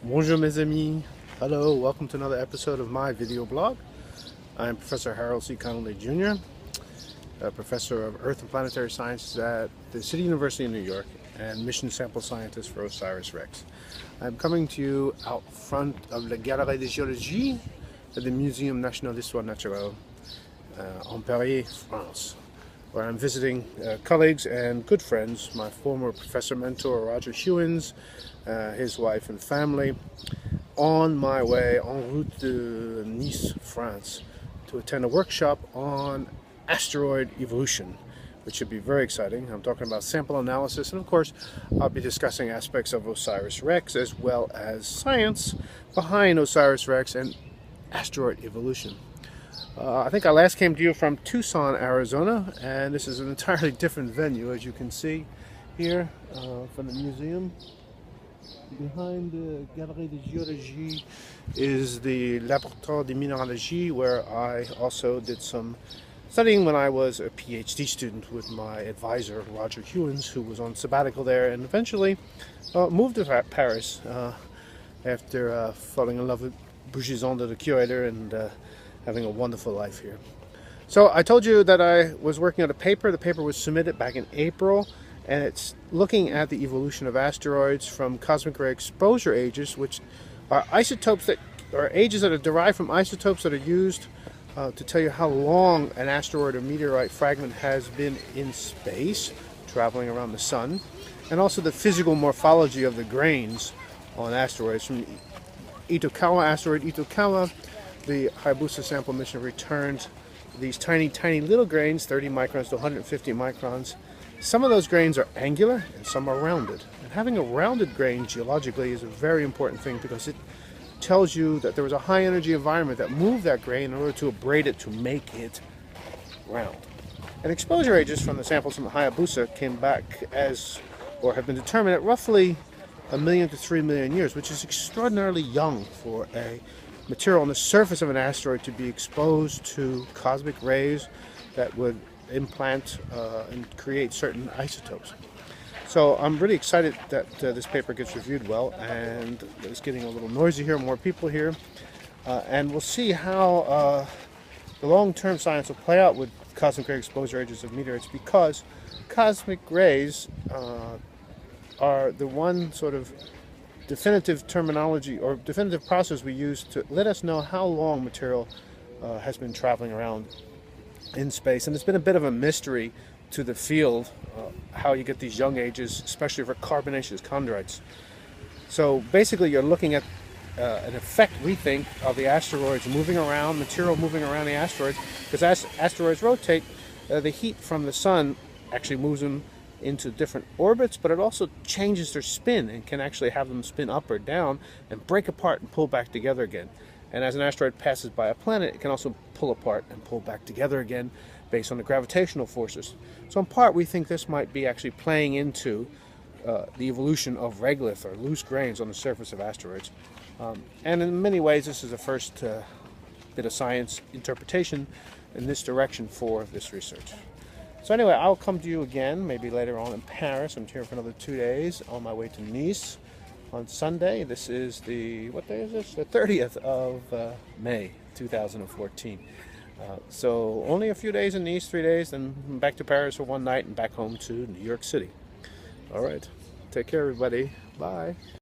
Bonjour mes amis. Hello, welcome to another episode of my video blog. I'm Professor Harold C. Connolly Jr., a professor of Earth and Planetary Sciences at the City University of New York and mission sample scientist for OSIRIS-REx. I'm coming to you out front of la Galerie de Géologie at the Muséum National d'Histoire Naturelle en Paris, France, where I'm visiting colleagues and good friends, my former professor mentor Roger Hewins, his wife and family, on my way en route to Nice, France, to attend a workshop on asteroid evolution, which should be very exciting. I'm talking about sample analysis, and of course I'll be discussing aspects of OSIRIS-REx as well as science behind OSIRIS-REx and asteroid evolution. I think I last came to you from Tucson, Arizona, and this is an entirely different venue, as you can see here from the museum. Behind the Galerie de Géologie is the Laboratoire de Minéralogie, where I also did some studying when I was a PhD student with my advisor, Roger Hewins, who was on sabbatical there and eventually moved to Paris after falling in love with Brigitte Zonda, the curator, and having a wonderful life here. So I told you that I was working on a paper. The paper was submitted back in April, and it's looking at the evolution of asteroids from cosmic ray exposure ages, which are isotopes that are ages that are derived from isotopes that are used to tell you how long an asteroid or meteorite fragment has been in space, traveling around the sun, and also the physical morphology of the grains on asteroids. From Itokawa, asteroid Itokawa, the Hayabusa sample mission returned these tiny little grains, 30 microns to 150 microns. Some of those grains are angular and some are rounded. And having a rounded grain geologically is a very important thing because it tells you that there was a high energy environment that moved that grain in order to abrade it to make it round. And exposure ages from the samples from the Hayabusa came back as, or have been determined at roughly 1 million to 3 million years, which is extraordinarily young for a material on the surface of an asteroid to be exposed to cosmic rays that would implant and create certain isotopes. So I'm really excited that this paper gets reviewed well, and it's getting a little noisy here, more people here, and we'll see how the long-term science will play out with cosmic ray exposure ages of meteorites, because cosmic rays are the one sort of definitive terminology or definitive process we use to let us know how long material has been traveling around in space. And it's been a bit of a mystery to the field how you get these young ages, especially for carbonaceous chondrites. So basically you're looking at an effect, we think, of the asteroids moving around, material moving around the asteroids, because as asteroids rotate, the heat from the sun actually moves them into different orbits, but it also changes their spin and can actually have them spin up or down and break apart and pull back together again. And as an asteroid passes by a planet, it can also pull apart and pull back together again based on the gravitational forces. So in part, we think this might be actually playing into the evolution of regolith, or loose grains, on the surface of asteroids. And in many ways, this is the first bit of science interpretation in this direction for this research. So anyway, I'll come to you again, maybe later on in Paris. I'm here for another 2 days on my way to Nice on Sunday. This is the, what day is this? The 30th of May, 2014. So only a few days in Nice, 3 days, then back to Paris for one night and back home to New York City. All right. Take care, everybody. Bye.